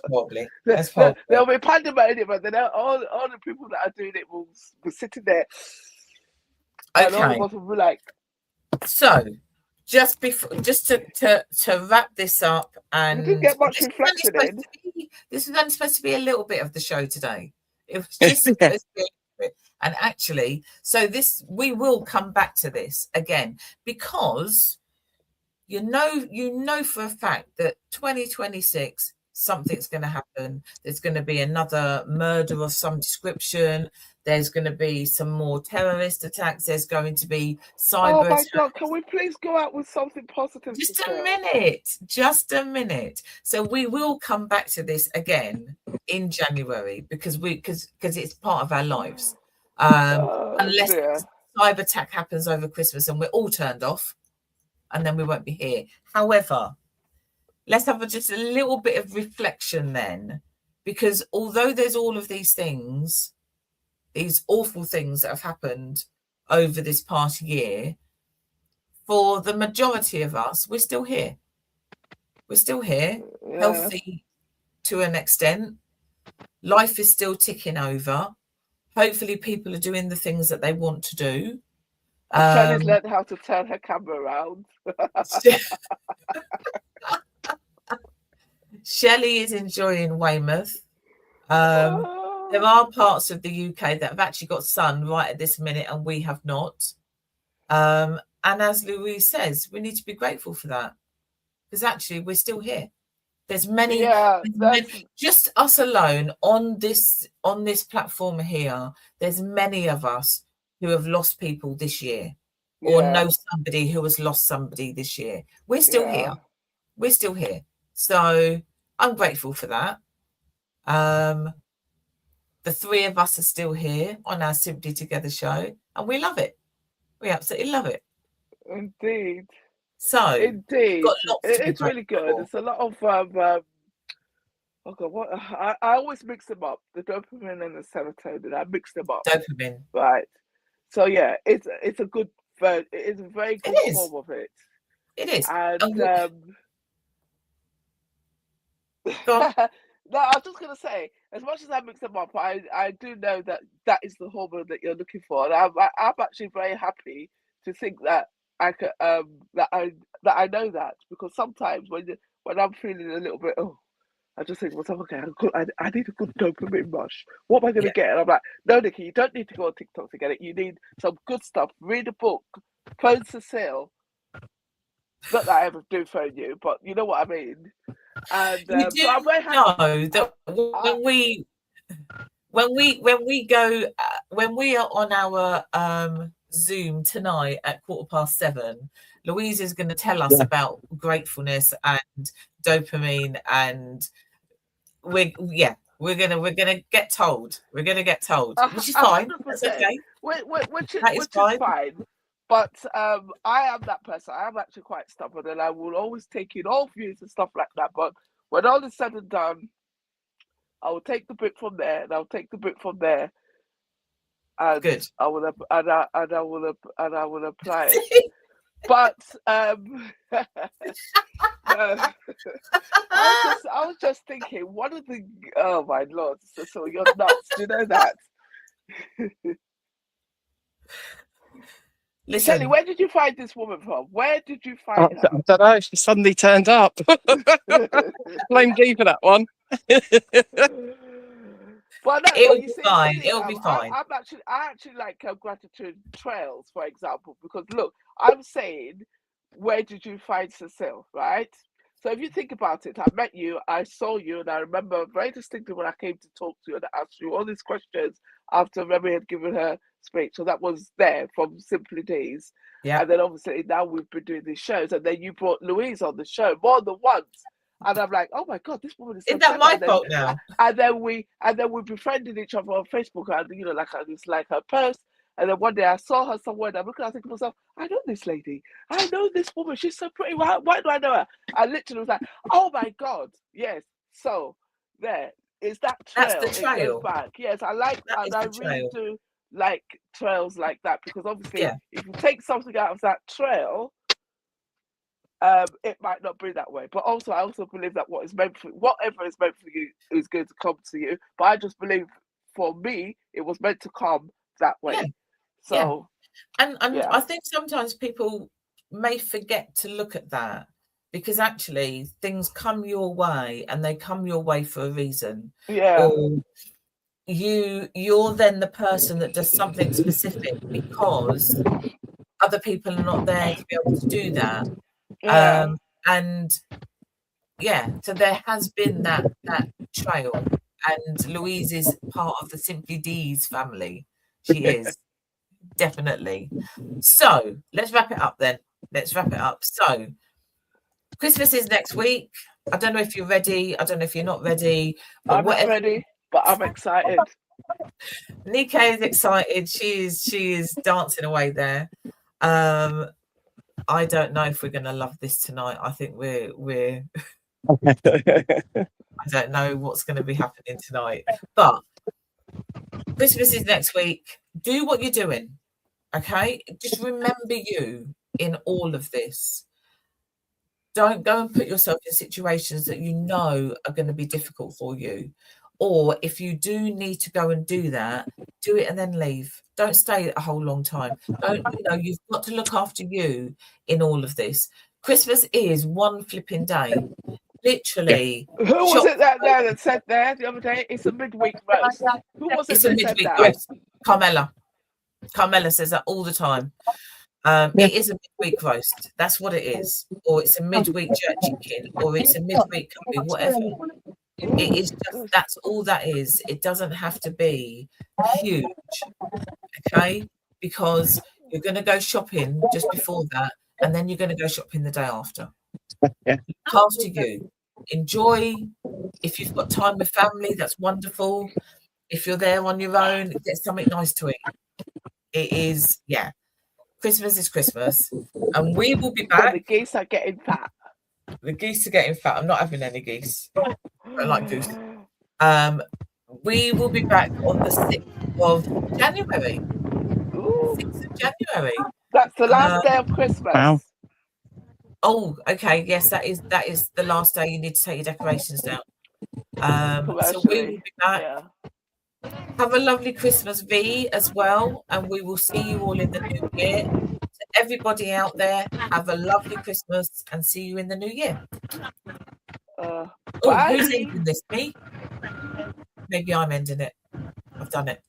Speaker 1: Probably.
Speaker 3: There'll be pandemonium, and then all the people that are doing it will be sitting there.
Speaker 1: Okay.
Speaker 3: And all of us will be like.
Speaker 1: So, just to wrap this up, and
Speaker 3: you didn't get much reflection in.
Speaker 1: This was only supposed to be a little bit of the show today. It was just supposed to be a bit. And actually, so we will come back to this again, because you know for a fact that 2026 something's going to happen. There's going to be another murder of some description. There's going to be some more terrorist attacks. There's going to be cyber attacks.
Speaker 3: Oh my God, can we please go out with something positive?
Speaker 1: Just a minute. So we will come back to this again in January, because it's part of our lives. Unless cyber attack happens over Christmas and we're all turned off, and then we won't be here. However, let's have just a little bit of reflection then, because although there's all of these things, these awful things that have happened over this past year, for the majority of us, we're still here. We're still here, healthy to an extent. Life is still ticking over. Hopefully people are doing the things that they want to do.
Speaker 3: Shelley's learned how to turn her camera around.
Speaker 1: Shelley is enjoying Weymouth. There are parts of the UK that have actually got sun right at this minute, and we have not. And as Louise says, we need to be grateful for that, because actually we're still here. There's many, just us alone on this platform here. There's many of us who have lost people this year, or know somebody who has lost somebody this year. We're still here. We're still here. So I'm grateful for that. The three of us are still here on our Simply Together show, and we love it. We absolutely love it.
Speaker 3: Indeed.
Speaker 1: So
Speaker 3: indeed, it's really good. It's a lot of oh God, what I always mix them up, the dopamine and the serotonin. I mix them up.
Speaker 1: Dopamine,
Speaker 3: right? So yeah, it's a good, it is a very good form of it.
Speaker 1: It is,
Speaker 3: and
Speaker 1: Go on.
Speaker 3: No, I was just gonna say, as much as I mix them up, I do know that is the hormone that you're looking for, and I'm actually very happy to think that I could that I know that, because sometimes when I'm feeling a little bit, I just think to myself, okay, I need a good dopamine rush. What am I going to get? And I'm like, no, Nikki, you don't need to go on TikTok to get it. You need some good stuff. Read a book. Phone Cecile. Not that I ever do phone you, but you know what I mean. And
Speaker 1: you do
Speaker 3: so I'm very happy.
Speaker 1: know that when we are on our Zoom tonight at 7:15, Louise is going to tell us about gratefulness and dopamine, and we're gonna get told. We're gonna get told, which is fine.
Speaker 3: 100%.
Speaker 1: That's okay.
Speaker 3: Which is fine. But I am that person. I am actually quite stubborn, and I will always take in all views and stuff like that. But when all is said and done, I will take the bit from there, and I'll take the bit from there, and
Speaker 1: good.
Speaker 3: I will apply it. But I was just thinking, one of the oh my lord, so you're nuts. Do you know that?
Speaker 1: Listen,
Speaker 3: Shelley, where did you find this woman from? Where did you find her?
Speaker 2: I don't know. She suddenly turned up. Blame Dee for that one.
Speaker 3: Well, no,
Speaker 1: it'll
Speaker 3: you
Speaker 1: be
Speaker 3: see,
Speaker 1: fine. It'll be fine.
Speaker 3: I actually like gratitude trails, for example, because look, I'm saying, where did you find Cecile, right? So if you think about it, I met you, I saw you, and I remember very distinctly when I came to talk to you and asked you all these questions after Remy had given her speech. So that was there from Simply Days.
Speaker 1: Yeah.
Speaker 3: And then obviously now we've been doing these shows, and then you brought Louise on the show more than once. And I'm like, oh my God, this woman is so
Speaker 1: Is that my fault now?
Speaker 3: And then we befriended each other on Facebook, and you know, like I just like her post. And then one day I saw her somewhere, and I'm looking, I think to myself, I know this lady. I know this woman. She's so pretty. Why do I know her? I literally was like, oh my God, yes. So there is that trail.
Speaker 1: That's the trail.
Speaker 3: It goes back. Yes, I like, and I really do like trails like that, because obviously, if you take something out of that trail, it might not be that way. But also, I also believe that whatever is meant for you is going to come to you. But I just believe, for me, it was meant to come that way.
Speaker 1: Yeah.
Speaker 3: So,
Speaker 1: and I think sometimes people may forget to look at that, because actually things come your way, and they come your way for a reason.
Speaker 3: Yeah.
Speaker 1: Or you're then the person that does something specific because other people are not there to be able to do that.
Speaker 3: Yeah.
Speaker 1: So there has been that trail, and Louise is part of the Simply D's family. She is definitely. So let's wrap it up then. So Christmas is next week. I don't know if you're ready. I don't know if you're not ready.
Speaker 3: I'm not ready, but I'm excited.
Speaker 1: Nika is excited. She is dancing away there. I don't know if we're going to love this tonight. I think we're I don't know what's going to be happening tonight. But Christmas is next week. Do what you're doing, okay? Just remember you in all of this. Don't go and put yourself in situations that you know are going to be difficult for you. Or if you do need to go and do that, do it and then leave. Don't stay a whole long time. You've got to look after you in all of this. Christmas is one flipping day. Literally.
Speaker 3: Who was it that said there the other day? It's a midweek roast. Who was it? It's a midweek roast.
Speaker 1: Carmela says that all the time. It is a midweek roast. That's what it is. Or it's a midweek jerk chicken, or it's a midweek curry, whatever. It is just, that's all that is. It doesn't have to be huge, okay? Because you're going to go shopping just before that, and then you're going to go shopping the day after. Look after you. Enjoy. If you've got time with family, that's wonderful. If you're there on your own, get something nice to eat. It is, Christmas is Christmas, and we will be back.
Speaker 3: The geese are getting fat.
Speaker 1: The geese are getting fat. I'm not having any geese. I like goose. We will be back on the 6th of January.
Speaker 3: Ooh.
Speaker 1: 6th of January.
Speaker 3: That's the last day of Christmas.
Speaker 2: Wow.
Speaker 1: Oh, okay. Yes, that is the last day. You need to take your decorations down. So we will be back.
Speaker 3: Yeah.
Speaker 1: Have a lovely Christmas V as well, and we will see you all in the new year. To everybody out there, have a lovely Christmas and see you in the new year.
Speaker 3: Bye.
Speaker 1: Oh, who's ending this? Me? Maybe I'm ending it. I've done it.